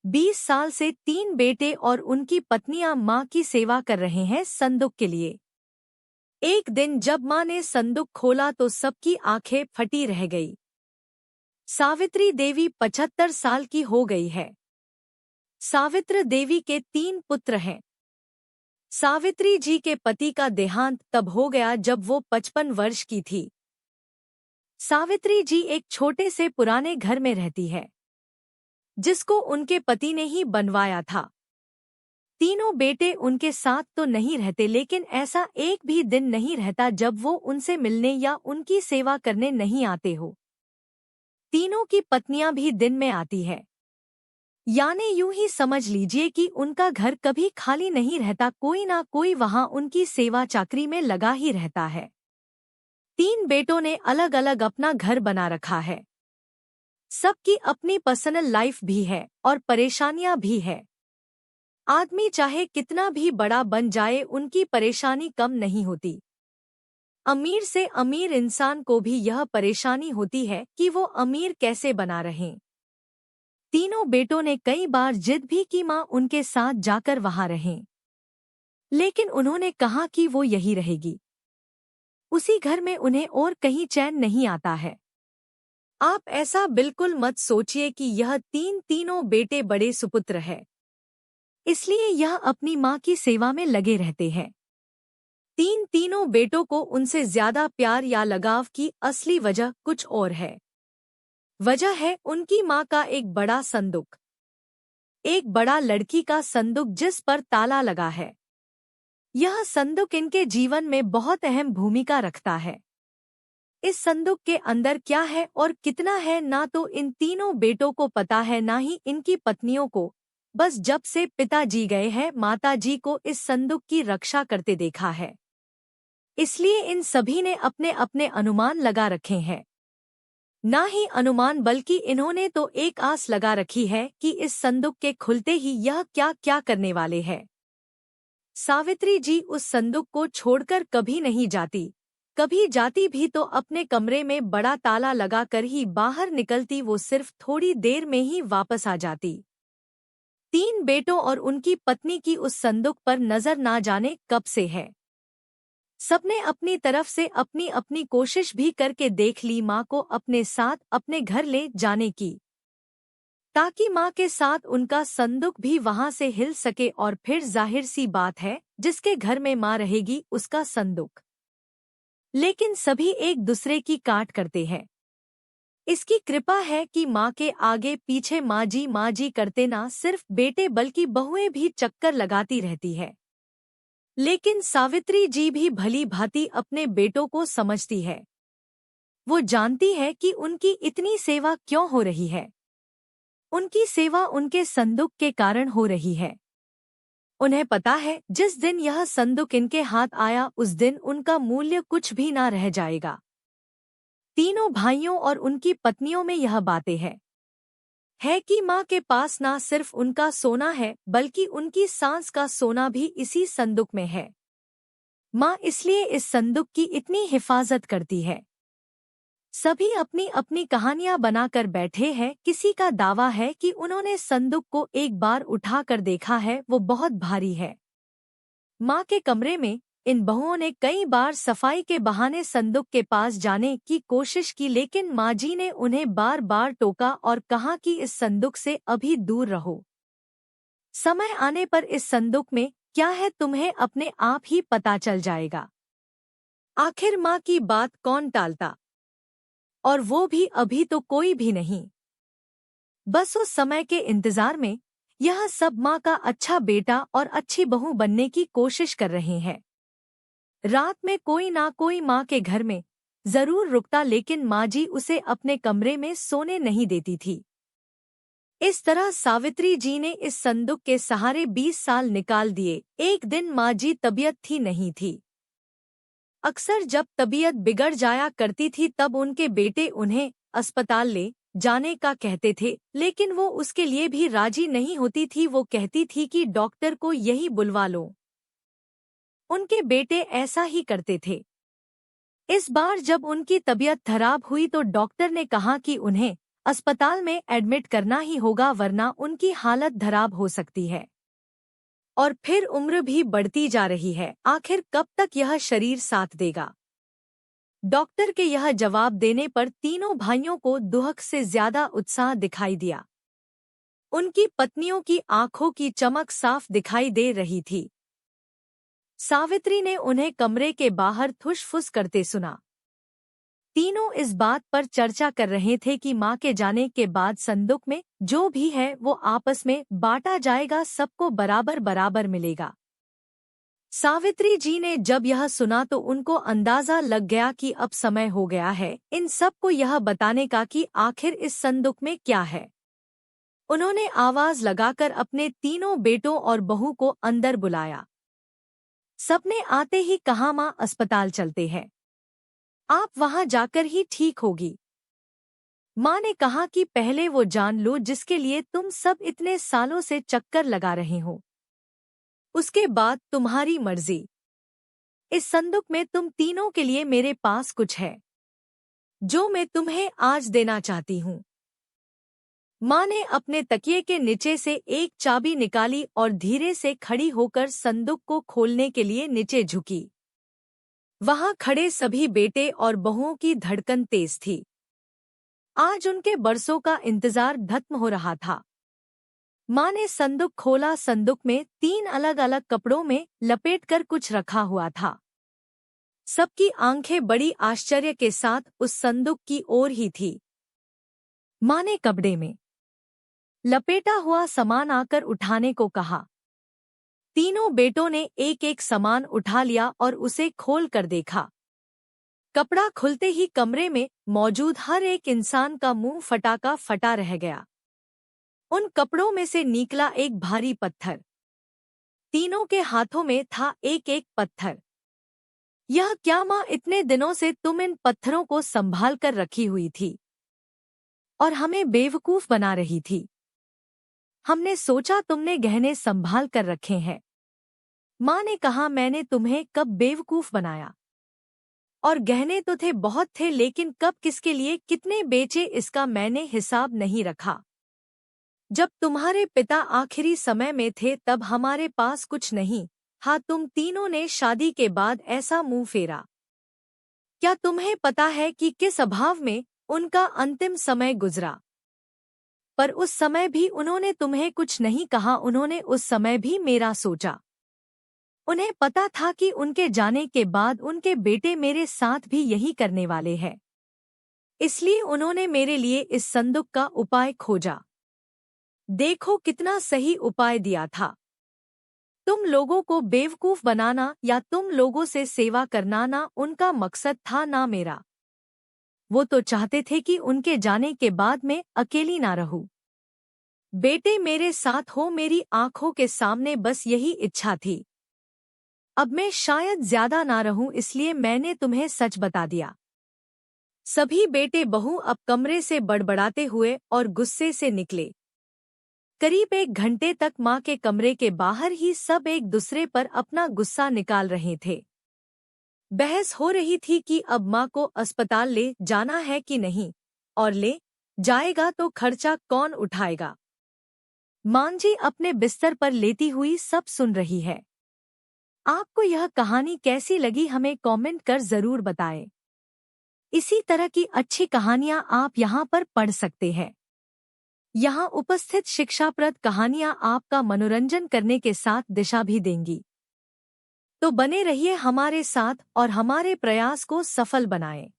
20 साल से 3 बेटे और उनकी पत्नियां मां की सेवा कर रहे हैं संदूक के लिए। एक दिन जब मां ने संदूक खोला तो सबकी आंखें फटी रह गई। सावित्री देवी 75 साल की हो गई है। सावित्र देवी के 3 पुत्र हैं। सावित्री जी के पति का देहांत तब हो गया जब वो 55 वर्ष की थी। सावित्री जी एक छोटे से पुराने घर में रहती है, जिसको उनके पति ने ही बनवाया था। तीनों बेटे उनके साथ तो नहीं रहते, लेकिन ऐसा एक भी दिन नहीं रहता जब वो उनसे मिलने या उनकी सेवा करने नहीं आते हो। तीनों की पत्नियां भी दिन में आती है, यानी यूं ही समझ लीजिए कि उनका घर कभी खाली नहीं रहता, कोई ना कोई वहां उनकी सेवा चाकरी में लगा ही रहता है। 3 बेटों ने अलग अलग अपना घर बना रखा है। सबकी अपनी पर्सनल लाइफ भी है और परेशानियां भी है। आदमी चाहे कितना भी बड़ा बन जाए, उनकी परेशानी कम नहीं होती। अमीर से अमीर इंसान को भी यह परेशानी होती है कि वो अमीर कैसे बना रहें। तीनों बेटों ने कई बार जिद भी की मां उनके साथ जाकर वहां रहें, लेकिन उन्होंने कहा कि वो यही रहेगी। उसी घर में उन्हें और कहीं चैन नहीं आता है। आप ऐसा बिल्कुल मत सोचिए कि यह तीनों बेटे बड़े सुपुत्र हैं, इसलिए यह अपनी मां की सेवा में लगे रहते हैं। तीनों बेटों को उनसे ज्यादा प्यार या लगाव की असली वजह कुछ और है। वजह है उनकी मां का एक बड़ा संदूक, एक बड़ा लड़की का संदूक जिस पर ताला लगा है। यह संदूक इनके जीवन में बहुत अहम भूमिका रखता है। इस संदूक के अंदर क्या है और कितना है, ना तो इन तीनों बेटों को पता है, ना ही इनकी पत्नियों को। बस जब से पिताजी गए हैं, माताजी को इस संदूक की रक्षा करते देखा है, इसलिए इन सभी ने अपने अपने अनुमान लगा रखे हैं। ना ही अनुमान बल्कि इन्होंने तो एक आस लगा रखी है कि इस संदूक के खुलते ही यह क्या क्या करने वाले हैं। सावित्री जी उस संदूक को छोड़कर कभी नहीं जाती, कभी जाती भी तो अपने कमरे में बड़ा ताला लगाकर ही बाहर निकलती। वो सिर्फ थोड़ी देर में ही वापस आ जाती। 3 बेटों और उनकी पत्नी की उस संदूक पर नजर ना जाने कब से है। सबने अपनी तरफ से अपनी अपनी कोशिश भी करके देख ली मां को अपने साथ अपने घर ले जाने की, ताकि मां के साथ उनका संदूक भी वहां से हिल सके। और फिर जाहिर सी बात है, जिसके घर में मां रहेगी उसका संदूक। लेकिन सभी एक दूसरे की काट करते हैं। इसकी कृपा है कि मां के आगे पीछे माँ जी करते ना सिर्फ बेटे बल्कि बहुएं भी चक्कर लगाती रहती है। लेकिन सावित्री जी भी भली भांति अपने बेटों को समझती है। वो जानती है कि उनकी इतनी सेवा क्यों हो रही है। उनकी सेवा उनके संदूक के कारण हो रही है। उन्हें पता है, जिस दिन यह संदूक इनके हाथ आया उस दिन उनका मूल्य कुछ भी ना रह जाएगा। तीनों भाइयों और उनकी पत्नियों में यह बातें है कि माँ के पास ना सिर्फ उनका सोना है बल्कि उनकी सांस का सोना भी इसी संदूक में है। माँ इसलिए इस संदूक की इतनी हिफाजत करती है। सभी अपनी अपनी कहानियां बनाकर बैठे हैं। किसी का दावा है कि उन्होंने संदूक को एक बार उठाकर देखा है, वो बहुत भारी है। माँ के कमरे में इन बहुओं ने कई बार सफाई के बहाने संदूक के पास जाने की कोशिश की, लेकिन माँ जी ने उन्हें बार बार टोका और कहा कि इस संदूक से अभी दूर रहो। समय आने पर इस संदूक में क्या है तुम्हें अपने आप ही पता चल जाएगा। आखिर माँ की बात कौन टालता, और वो भी अभी तो कोई भी नहीं। बस उस समय के इंतजार में यह सब माँ का अच्छा बेटा और अच्छी बहू बनने की कोशिश कर रहे हैं। रात में कोई ना कोई माँ के घर में जरूर रुकता, लेकिन माँ जी उसे अपने कमरे में सोने नहीं देती थी। इस तरह सावित्री जी ने इस संदूक के सहारे 20 साल निकाल दिए। एक दिन माँ जी तबीयत थी नहीं थी। अक्सर जब तबीयत बिगड़ जाया करती थी तब उनके बेटे उन्हें अस्पताल ले जाने का कहते थे, लेकिन वो उसके लिए भी राजी नहीं होती थी। वो कहती थी कि डॉक्टर को यही बुलवा लो। उनके बेटे ऐसा ही करते थे। इस बार जब उनकी तबीयत खराब हुई तो डॉक्टर ने कहा कि उन्हें अस्पताल में एडमिट करना ही होगा, वरना उनकी हालत खराब हो सकती है। और फिर उम्र भी बढ़ती जा रही है, आखिर कब तक यह शरीर साथ देगा? डॉक्टर के यह जवाब देने पर तीनों भाइयों को दुहक से ज्यादा उत्साह दिखाई दिया। उनकी पत्नियों की आंखों की चमक साफ दिखाई दे रही थी। सावित्री ने उन्हें कमरे के बाहर ठुस-फुस करते सुना। तीनों इस बात पर चर्चा कर रहे थे कि मां के जाने के बाद संदूक में जो भी है वो आपस में बांटा जाएगा, सबको बराबर बराबर मिलेगा। सावित्री जी ने जब यह सुना तो उनको अंदाजा लग गया कि अब समय हो गया है इन सबको यह बताने का कि आखिर इस संदूक में क्या है। उन्होंने आवाज लगाकर अपने तीनों बेटों और बहू को अंदर बुलाया। सबने आते ही कहा, मां अस्पताल चलते हैं, आप वहां जाकर ही ठीक होगी। मां ने कहा कि पहले वो जान लो जिसके लिए तुम सब इतने सालों से चक्कर लगा रहे हो, उसके बाद तुम्हारी मर्जी। इस संदूक में तुम तीनों के लिए मेरे पास कुछ है जो मैं तुम्हें आज देना चाहती हूँ। मां ने अपने तकिए के नीचे से एक चाबी निकाली और धीरे से खड़ी होकर संदूक को खोलने के लिए नीचे झुकी। वहां खड़े सभी बेटे और बहुओं की धड़कन तेज थी। आज उनके बरसों का इंतजार खत्म हो रहा था। मां ने संदूक खोला। संदूक में 3 अलग अलग कपड़ों में लपेटकर कुछ रखा हुआ था। सबकी आंखें बड़ी आश्चर्य के साथ उस संदूक की ओर ही थी। मां ने कपड़े में लपेटा हुआ सामान आकर उठाने को कहा। तीनों बेटों ने एक एक सामान उठा लिया और उसे खोल कर देखा। कपड़ा खुलते ही कमरे में मौजूद हर एक इंसान का मुंह फटा का फटा रह गया। उन कपड़ों में से निकला एक भारी पत्थर। तीनों के हाथों में था एक एक पत्थर। यह क्या मां, इतने दिनों से तुम इन पत्थरों को संभाल कर रखी हुई थी और हमें बेवकूफ बना रही थी। हमने सोचा तुमने गहने संभाल कर रखे हैं। मां ने कहा, मैंने तुम्हें कब बेवकूफ बनाया? और गहने तो थे, बहुत थे, लेकिन कब किसके लिए कितने बेचे इसका मैंने हिसाब नहीं रखा। जब तुम्हारे पिता आखिरी समय में थे तब हमारे पास कुछ नहीं। हाँ, तुम तीनों ने शादी के बाद ऐसा मुंह फेरा। क्या तुम्हें पता है कि किस अभाव में उनका अंतिम समय गुजरा? पर उस समय भी उन्होंने तुम्हें कुछ नहीं कहा। उन्होंने उस समय भी मेरा सोचा। उन्हें पता था कि उनके जाने के बाद उनके बेटे मेरे साथ भी यही करने वाले हैं। इसलिए उन्होंने मेरे लिए इस संदूक का उपाय खोजा। देखो कितना सही उपाय दिया था। तुम लोगों को बेवकूफ बनाना या तुम लोगों से सेवा करना उनका मकसद था, ना मेरा। वो तो चाहते थे कि उनके जाने के बाद मैं अकेली ना रहूं। बेटे मेरे साथ हो, मेरी आंखों के सामने, बस यही इच्छा थी। अब मैं शायद ज्यादा ना रहूं, इसलिए मैंने तुम्हें सच बता दिया। सभी बेटे बहू अब कमरे से बड़बड़ाते हुए और गुस्से से निकले। करीब 1 घंटे तक मां के कमरे के बाहर ही सब एक दूसरे पर अपना गुस्सा निकाल रहे थे। बहस हो रही थी कि अब मां को अस्पताल ले जाना है कि नहीं, और ले जाएगा तो खर्चा कौन उठाएगा। मांझी अपने बिस्तर पर लेटी हुई सब सुन रही है। आपको यह कहानी कैसी लगी हमें कमेंट कर जरूर बताएं। इसी तरह की अच्छी कहानियां आप यहां पर पढ़ सकते हैं। यहाँ उपस्थित शिक्षाप्रद कहानियां आपका मनोरंजन करने के साथ दिशा भी देंगी। तो बने रहिए हमारे साथ और हमारे प्रयास को सफल बनाएं।